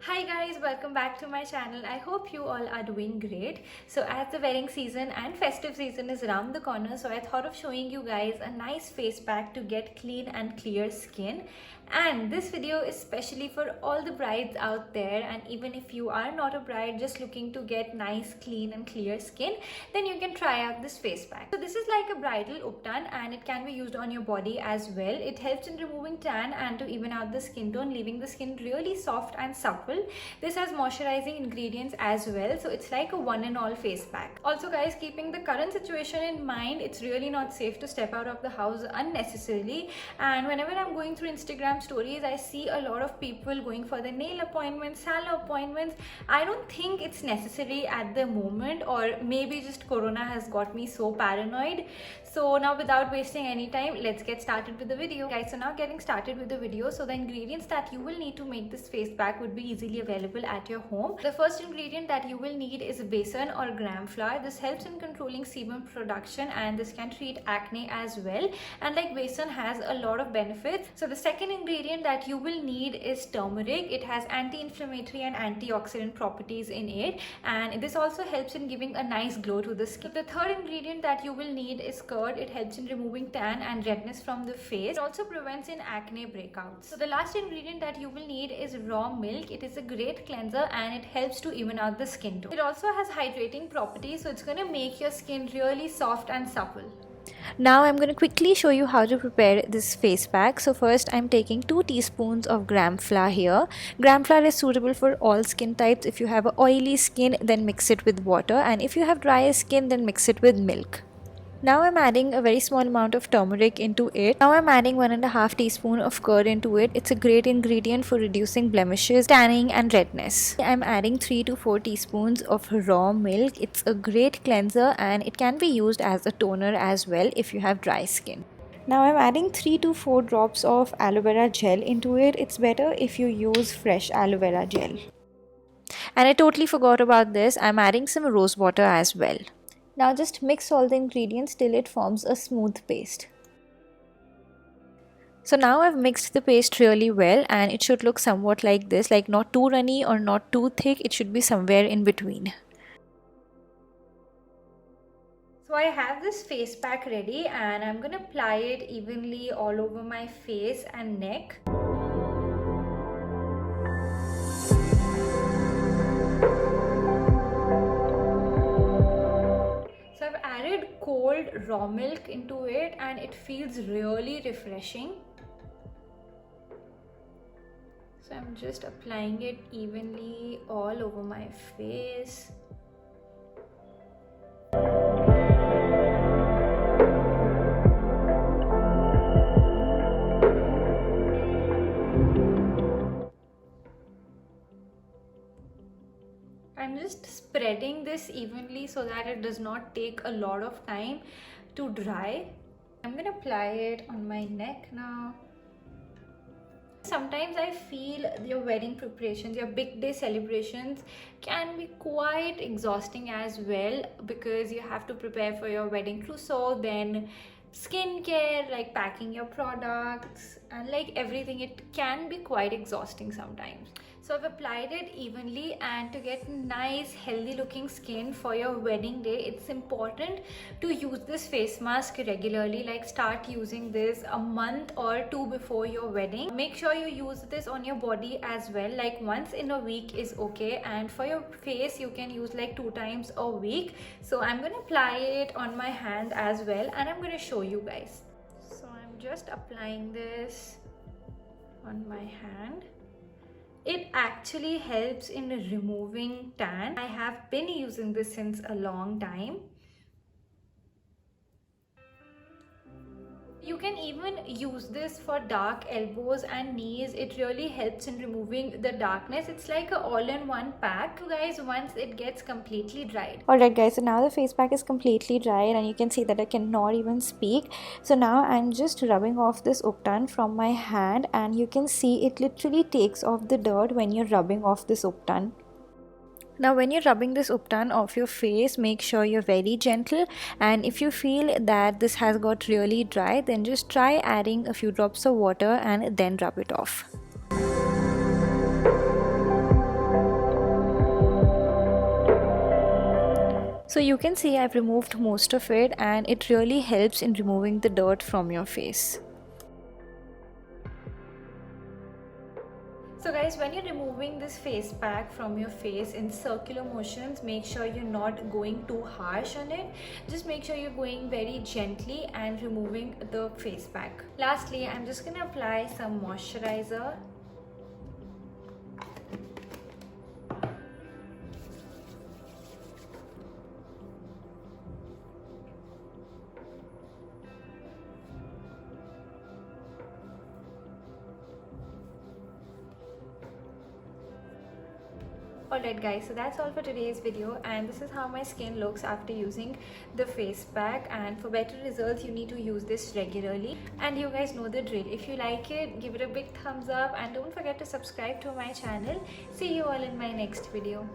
Hi guys, welcome back to my channel. I hope you all are doing great. So as the wedding season and festive season is around the corner, so I thought of showing you guys a nice face pack to get clean and clear skin. And this video is specially for all the brides out there, and even if you are not a bride just looking to get nice, clean and clear skin, then you can try out this face pack. So this is like a bridal uptan and it can be used on your body as well. It helps in removing tan and to even out the skin tone, leaving the skin really soft and supple. This has moisturizing ingredients as well, so it's like a one and all face pack. Also guys, keeping the current situation in mind, it's really not safe to step out of the house unnecessarily. And whenever I'm going through Instagram stories, I see a lot of people going for the nail appointments, salon appointments. I don't think it's necessary at the moment, or maybe just corona has got me so paranoid. So now without wasting any time, let's get started with the video. Guys, so now getting started with the video. So the ingredients that you will need to make this face pack would be easily available at your home. The first ingredient that you will need is besan or gram flour. This helps in controlling sebum production and this can treat acne as well. And like besan has a lot of benefits. So the second ingredient that you will need is turmeric. It has anti-inflammatory and antioxidant properties in it, and this also helps in giving a nice glow to the skin. The third ingredient that you will need is curd. It helps in removing tan and redness from the face. It also prevents in acne breakouts. So the last ingredient that you will need is raw milk. It is a great cleanser and it helps to even out the skin tone. It also has hydrating properties, so it's going to make your skin really soft and supple. Now I'm going to quickly show you how to prepare this face pack. So first I'm taking 2 teaspoons of gram flour here. Gram flour is suitable for all skin types. If you have an oily skin, then mix it with water, and if you have dry skin, then mix it with milk. Now I'm adding a very small amount of turmeric into it. Now I'm adding 1.5 teaspoon of curd into it. It's a great ingredient for reducing blemishes, tanning and redness. I'm adding 3 to 4 teaspoons of raw milk. It's a great cleanser and it can be used as a toner as well if you have dry skin. Now I'm adding 3 to 4 drops of aloe vera gel into it. It's better if you use fresh aloe vera gel. And I totally forgot about this. I'm adding some rose water as well. Now just mix all the ingredients till it forms a smooth paste. So now I've mixed the paste really well and it should look somewhat like this, like not too runny or not too thick. It should be somewhere in between. So I have this face pack ready and I'm going to apply it evenly all over my face and neck. Cold raw milk into it and it feels really refreshing. So I'm just applying it evenly all over my face. I'm just spreading this evenly so that it does not take a lot of time to dry. I'm gonna apply it on my neck now. Sometimes I feel your wedding preparations, your big day celebrations can be quite exhausting as well, because you have to prepare for your wedding trousseau, then skincare, like packing your products and like everything. It can be quite exhausting sometimes. So I've applied it evenly, and to get nice healthy looking skin for your wedding day, it's important to use this face mask regularly. Like start using this a month or 2 before your wedding. Make sure you use this on your body as well, like once in a week is okay, and for your face you can use like 2 times a week. So I'm going to apply it on my hand as well and I'm going to show you guys. So I'm just applying this on my hand. It actually helps in removing tan. I have been using this since a long time. You can even use this for dark elbows and knees. It really helps in removing the darkness. It's like a all-in-one pack, you guys, once it gets completely dried. Alright guys, so now the face pack is completely dried and you can see that I cannot even speak. So now I'm just rubbing off this uptan from my hand, and you can see it literally takes off the dirt when you're rubbing off this uptan. Now when you're rubbing this uptan off your face, make sure you're very gentle, and if you feel that this has got really dry, then just try adding a few drops of water and then rub it off. So you can see I've removed most of it, and it really helps in removing the dirt from your face. So guys, when you're removing this face pack from your face in circular motions, make sure you're not going too harsh on it. Just make sure you're going very gently and removing the face pack. Lastly, I'm just gonna apply some moisturizer. Alright guys, so that's all for today's video, and this is how my skin looks after using the face pack. And for better results, you need to use this regularly, and you guys know the drill. If you like it, give it a big thumbs up and don't forget to subscribe to my channel. See you all in my next video.